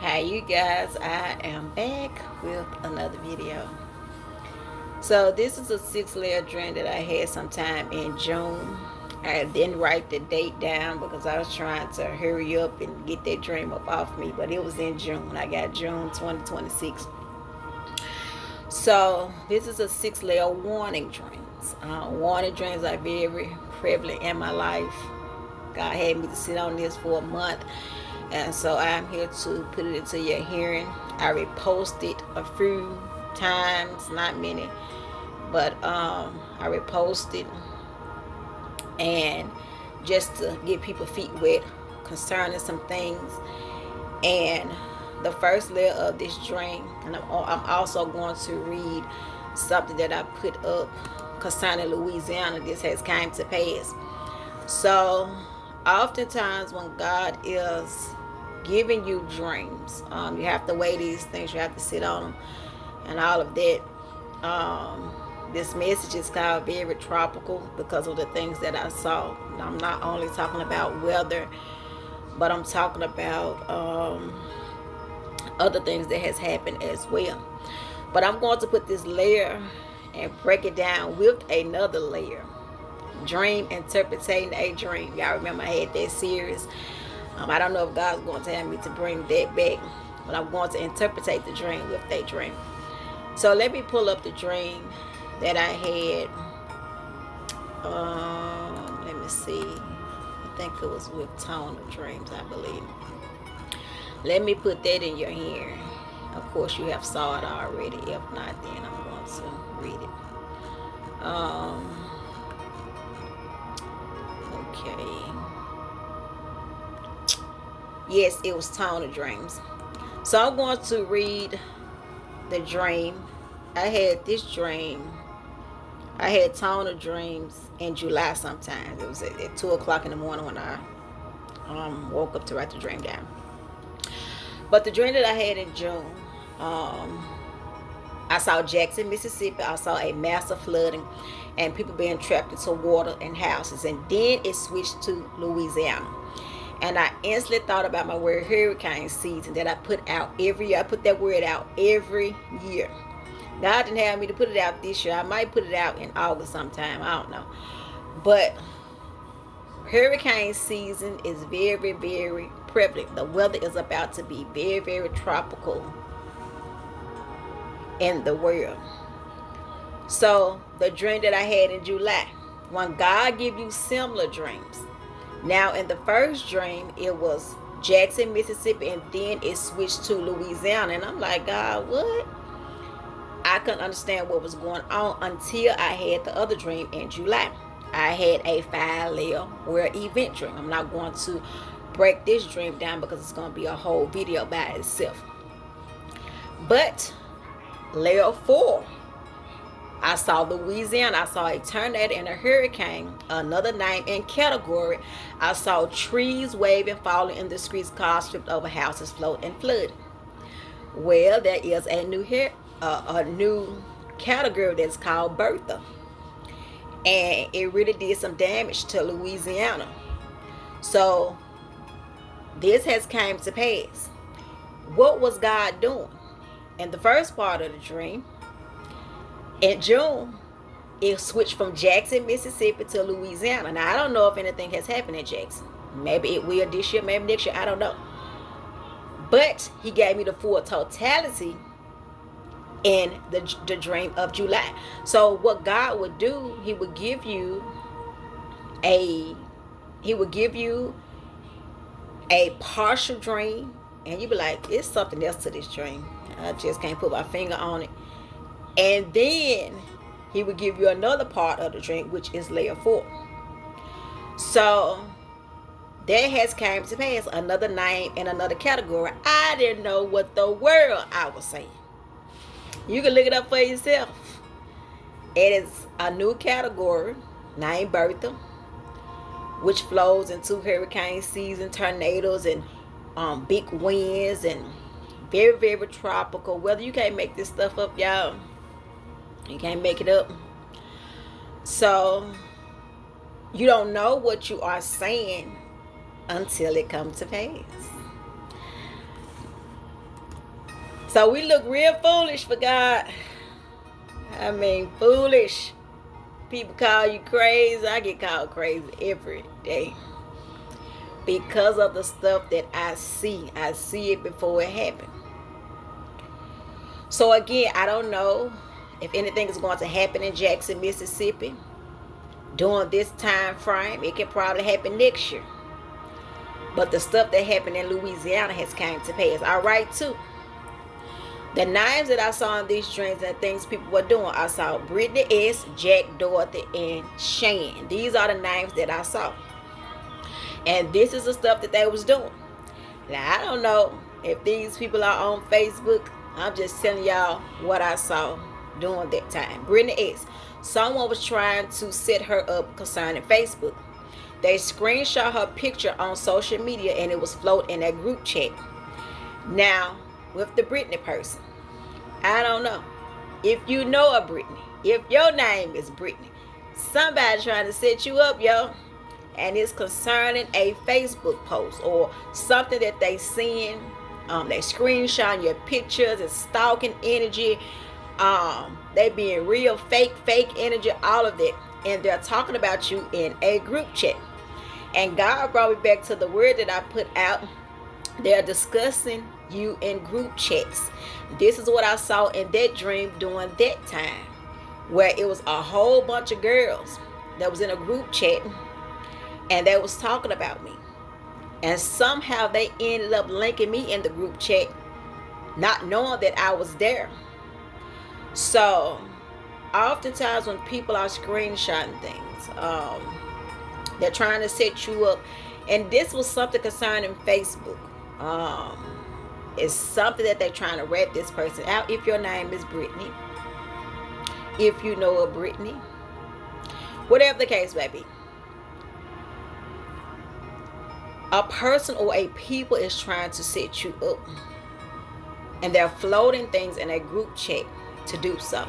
Hi you guys, I am back with another video. So this is a 6 layer dream that I had sometime in June. I didn't write the date down because I was trying to hurry up and get that dream up off me, but it was in June. I got June 2026. So this is a 6 layer warning dreams. Warning dreams are very prevalent in my life. God had me to sit on this for a month, and so I'm here to put it into your hearing. I reposted a few times, not many, but I reposted, and just to get people feet wet concerning some things. And the first layer of this dream, and I'm also going to read something that I put up concerning Louisiana. This has came to pass. So oftentimes when God is giving you dreams, you have to weigh these things, you have to sit on them and all of that. This message is called very tropical because of the things that I saw. I'm not only talking about weather, but I'm talking about other things that has happened as well. But I'm going to put this layer and break it down with another layer. Dream interpreting a dream. Y'all remember I had that series. I don't know if God's going to have me to bring that back, but I'm going to interpret the dream with that dream. So let me pull up the dream that I had. Let me see. I think it was with Tone of Dreams, I believe. Let me put that in your hearing. Of course, you have saw it already. If not, then I'm going to read it. Okay. Yes, it was Tone of Dreams. So I'm going to read the dream. I had this dream. I had Tone of Dreams in July sometime. It was at 2 o'clock in the morning when I woke up to write the dream down. But the dream that I had in June, I saw Jackson, Mississippi. I saw a massive flooding and people being trapped into water and houses. And then it switched to Louisiana. And I instantly thought about my word hurricane season that I put out every year. I put that word out every year. God didn't have me to put it out this year. I might put it out in August sometime. I don't know. But hurricane season is very, very prevalent. The weather is about to be very, very tropical in the world. So the dream that I had in July, when God give you similar dreams. Now in the first dream, it was Jackson, Mississippi, and then it switched to Louisiana. And I'm like, God, what? I couldn't understand what was going on until I had the other dream in July. I had a 5 layer world event dream. I'm not going to break this dream down because it's going to be a whole video by itself. But layer 4, I saw Louisiana. I saw a tornado and a hurricane. Another name and category, I saw trees waving, falling in the streets, cars flipped over, houses float and flood. Well, there is a new category that's called Bertha, and it really did some damage to Louisiana. So this has came to pass. What was God doing? In the first part of the dream, in June, it switched from Jackson, Mississippi to Louisiana. Now, I don't know if anything has happened in Jackson. Maybe it will this year, maybe next year. I don't know. But he gave me the full totality in the dream of July. So what God would do, he would give you a partial dream, and you be like, it's something else to this dream. I just can't put my finger on it. And then he would give you another part of the dream, which is layer 4. So that has came to pass, another name and another category. I didn't know what the world I was saying. You can look it up for yourself. It is a new category named Bertha, which flows into hurricane season, tornadoes, and big winds, and very, very tropical weather. You can't make this stuff up, y'all. You can't make it up. So you don't know what you are saying until it comes to pass. So we look real foolish for God. I mean, foolish. People call you crazy. I get called crazy every day because of the stuff that I see. I see it before it happens. So again, I don't know if anything is going to happen in Jackson, Mississippi during this time frame. It can probably happen next year. But the stuff that happened in Louisiana has come to pass. All right, too. The names that I saw in these dreams and things people were doing, I saw Brittany S., Jack, Dorothy, and Shan. These are the names that I saw. And this is the stuff that they was doing. Now, I don't know if these people are on Facebook. I'm just telling y'all what I saw during that time. Brittany S., someone was trying to set her up concerning Facebook. They screenshot her picture on social media and it was floating in a group chat. Now, with the Brittany person, I don't know. If you know a Brittany, if your name is Brittany, somebody trying to set you up, yo, and it's concerning a Facebook post or something that they seen. They screenshot your pictures and stalking energy. They being real fake energy, all of that. And they're talking about you in a group chat. And God brought me back to the word that I put out. They're discussing you in group chats. This is what I saw in that dream during that time, where it was a whole bunch of girls that was in a group chat and they was talking about me. And somehow they ended up linking me in the group chat, not knowing that I was there. So oftentimes when people are screenshotting things, they're trying to set you up. And this was something concerning Facebook. It's something that they're trying to rat this person out. If your name is Brittany, if you know a Brittany, whatever the case may be, a person or a people is trying to set you up, and they're floating things in a group chat to do so.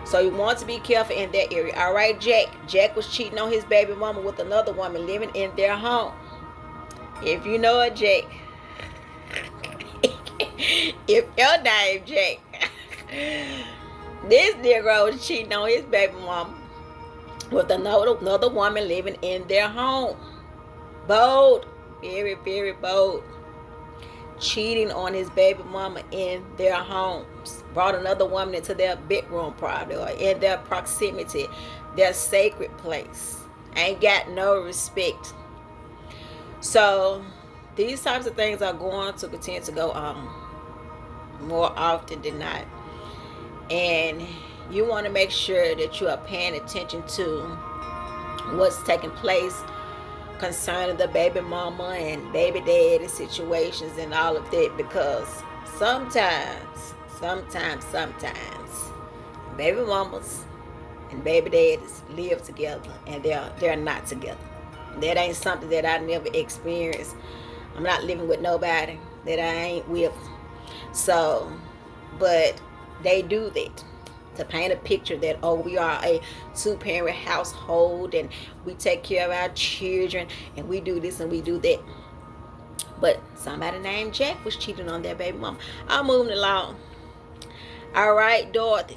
So you want to be careful in that area. All right, Jack was cheating on his baby mama with another woman living in their home. If you know a Jack, if your name Jack, this Negro was cheating on his baby mama with another woman living in their home. Bold, very, very bold. Cheating on his baby mama in their homes. Brought another woman into their bedroom probably, or in their proximity, their sacred place. Ain't got no respect. So these types of things are going to continue to go on more often than not. And you want to make sure that you are paying attention to what's taking place concerning the baby mama and baby daddy situations and all of that, because sometimes baby mamas and baby daddies live together and they're not together. That ain't something that I never experienced. I'm not living with nobody that I ain't with. So, but they do that to paint a picture that, oh, we are a two-parent household and we take care of our children and we do this and we do that. But somebody named Jack was cheating on their baby mama. I'm moving along. All right, Dorothy.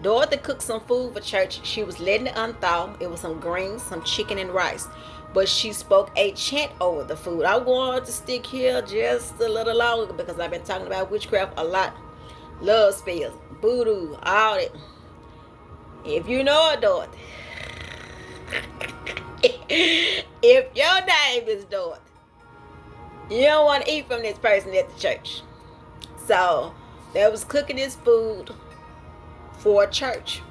Dorothy cooked some food for church. She was letting it unthaw. It was some greens, some chicken and rice. But she spoke a chant over the food. I'm going to stick here just a little longer because I've been talking about witchcraft a lot. Love spells, voodoo, all that. If you know a Dorothy, if your name is Dorothy, you don't want to eat from this person at the church. So they was cooking this food for a church,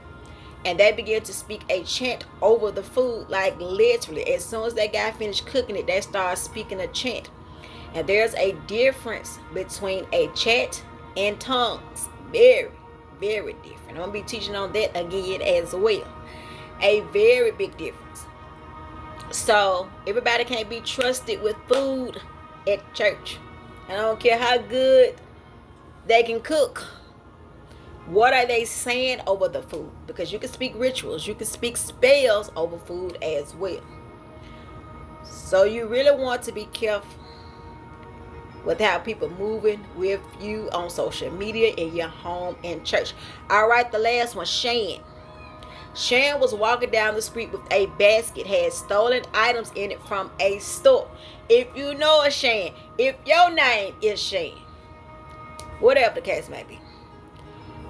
and they began to speak a chant over the food. Like literally, as soon as they got finished cooking it, they started speaking a chant. And there's a difference between a chant and tongues. Very, very different. I'm going to be teaching on that again as well. A very big difference. So everybody can't be trusted with food at church. I don't care how good they can cook. What are they saying over the food? Because you can speak rituals, you can speak spells over food as well. So you really want to be careful with how people moving with you on social media, in your home, and church. All right, the last one, Shan. Shan was walking down the street with a basket, had stolen items in it from a store. If you know a Shan, if your name is Shan, whatever the case may be,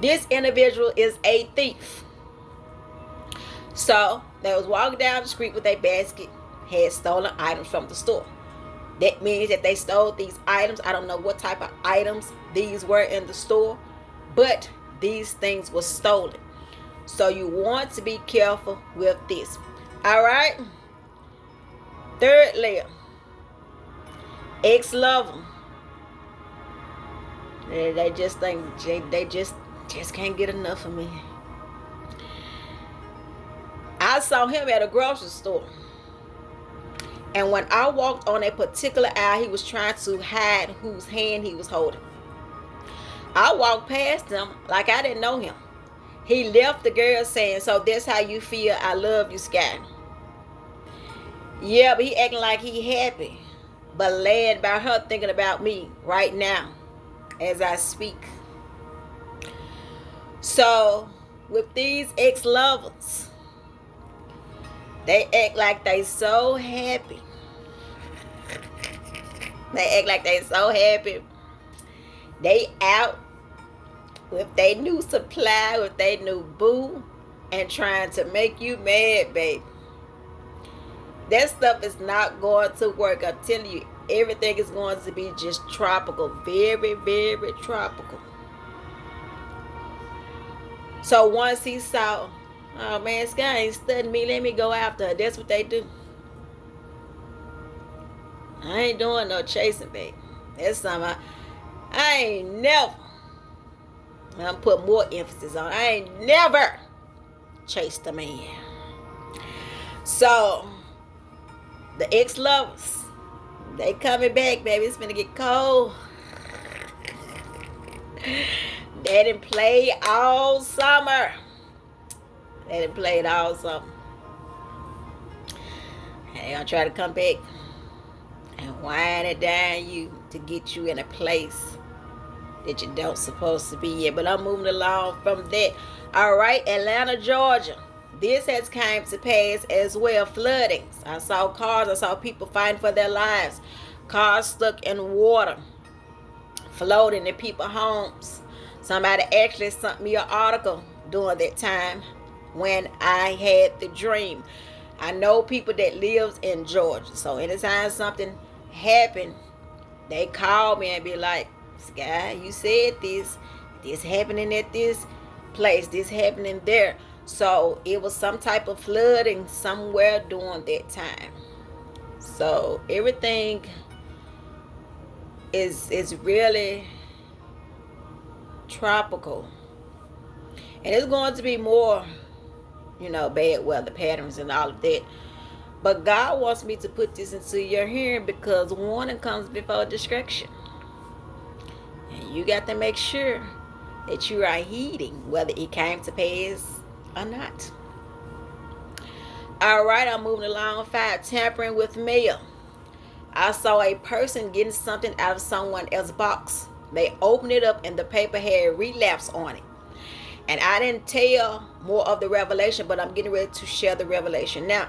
this individual is a thief. So they was walking down the street with a basket, had stolen items from the store. That means that they stole these items. I don't know what type of items these were in the store, but these things were stolen. So you want to be careful with this. All right. Thirdly, ex-lover. They just think they just can't get enough of me. I saw him at a grocery store. And when I walked on a particular aisle, he was trying to hide whose hand he was holding. I walked past him like I didn't know him. He left the girl saying, "So that's how you feel? I love you, Sky." Yeah, but he acting like he happy. But led by her thinking about me right now as I speak. So with these ex-lovers, they act like they so happy. They act like they so happy. They out with their new supply, with their new boo, and trying to make you mad, baby. That stuff is not going to work. I'm telling you, everything is going to be just tropical. Very, very tropical. So once he saw, "Oh man, Sky ain't studying me, let me go after her." That's what they do. I ain't doing no chasing, baby. That's something I ain't never. I'm put more emphasis on. I ain't never chased a man. So the ex-lovers, they coming back, baby. It's gonna get cold. They didn't play all summer. They didn't play it all summer. And they gonna try to come back and whine it down you to get you in a place that you don't supposed to be in. But I'm moving along from that. All right, Atlanta, Georgia. This has come to pass as well. Floodings. I saw cars. I saw people fighting for their lives. Cars stuck in water, floating in people's homes. Somebody actually sent me an article during that time when I had the dream. I know people that lives in Georgia. So anytime something happened, they call me and be like, "Sky, you said this happening at this place, this happening there." So it was some type of flooding somewhere during that time. So everything is really tropical. And it's going to be more, bad weather patterns and all of that. But God wants me to put this into your hearing because warning comes before destruction. And you got to make sure that you are heeding whether it came to pass or not. All right, I'm moving along. 5, tampering with mail. I saw a person getting something out of someone else's box. They opened it up and the paper had relapse on it. And I didn't tell more of the revelation, but I'm getting ready to share the revelation now.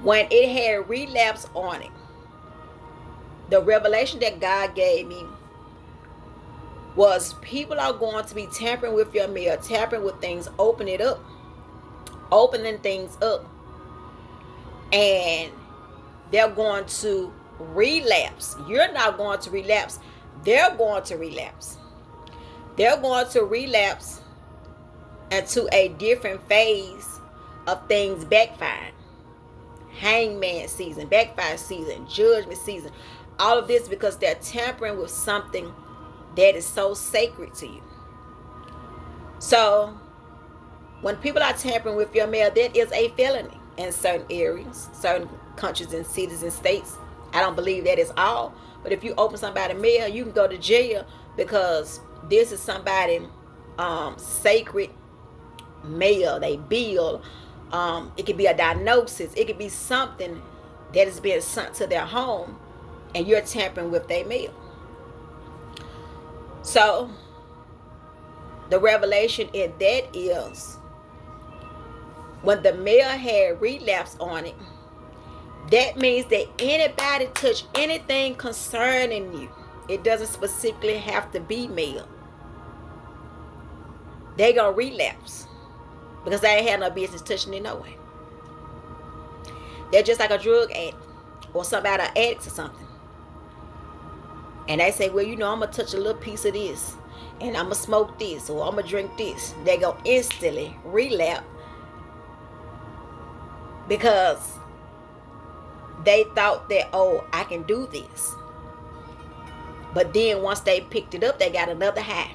When it had relapse on it, the revelation that God gave me was people are going to be tampering with your mail, tampering with things, opening things up. And they're going to relapse. You're not going to relapse. They're going to relapse. They're going to relapse into a different phase of things backfiring. Hangman season, backfire season, judgment season. All of this because they're tampering with something that is so sacred to you. So when people are tampering with your mail, that is a felony in certain areas, certain countries and cities and states. I don't believe that is all. But if you open somebody's mail, you can go to jail because this is somebody's sacred mail, they bill. It could be a diagnosis. It could be something that is being sent to their home and you're tampering with their meal. So the revelation in that is, when the male had relapse on it, that means that anybody touch anything concerning you, it doesn't specifically have to be male, they gonna relapse, because they ain't had no business touching it no way. They're just like a drug addict or somebody addict or something. And they say, well, I'm gonna touch a little piece of this, and I'm gonna smoke this, or I'm gonna drink this. They go instantly relapse because they thought that, oh, I can do this. But then once they picked it up, they got another high.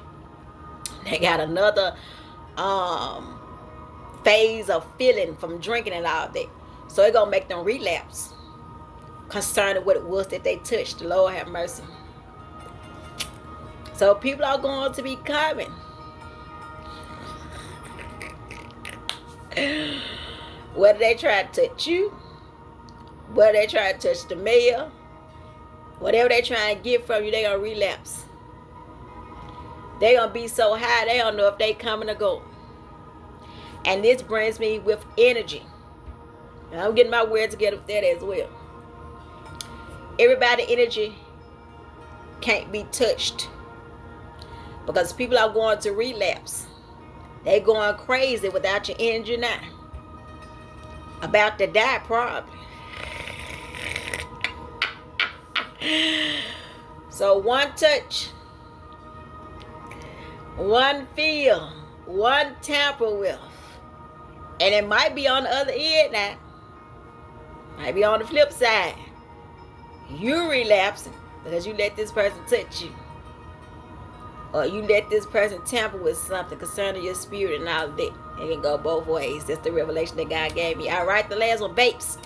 They got another phase of feeling from drinking and all that. So it's gonna make them relapse concerning what it was that they touched. Lord have mercy. So people are going to be coming. Whether they try to touch you, whether they try to touch the male, whatever they trying to get from you, they gonna relapse. They gonna be so high, they don't know if they coming or go. And this brings me with energy. And I'm getting my words together with that as well. Everybody energy can't be touched, because people are going to relapse. They going crazy without your energy now. About to die probably. So one touch, one feel, one tamper with, and it might be on the other end now. Might be on the flip side. You relapsing because you let this person touch you, or you let this person tamper with something concerning your spirit and all of that. It can go both ways. That's the revelation that God gave me. All right, the last one, vapes.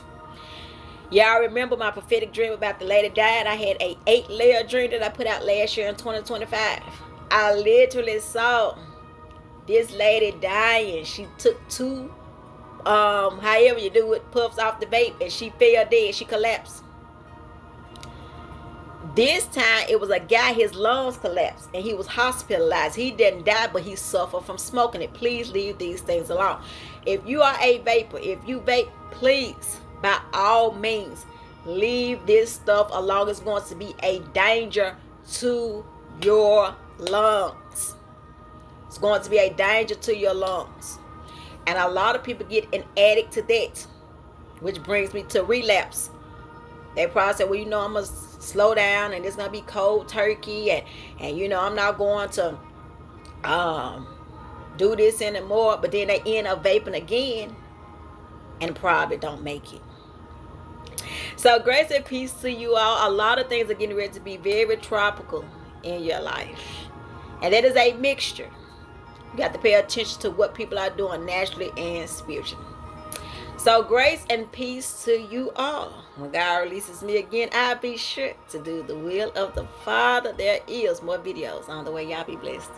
Y'all remember my prophetic dream about the lady died? I had a 8-layer dream that I put out last year in 2025. I literally saw this lady dying. She took 2, however you do it, puffs off the vape, and she fell dead. She collapsed. This time it was a guy, his lungs collapsed and he was hospitalized. He didn't die, but he suffered from smoking it. Please leave these things alone. If you are a vapor, if you vape, please, by all means, leave this stuff alone. It's going to be a danger to your lungs. It's going to be a danger to your lungs. And a lot of people get an addict to that, which brings me to relapse. They probably say, well, I'm going to slow down and it's going to be cold turkey. And I'm not going to do this anymore. But then they end up vaping again and probably don't make it. So grace and peace to you all. A lot of things are getting ready to be very tropical in your life. And that is a mixture. You got to pay attention to what people are doing naturally and spiritually. So grace and peace to you all. When God releases me again, I'll be sure to do the will of the Father. There is more videos on the way. Y'all be blessed.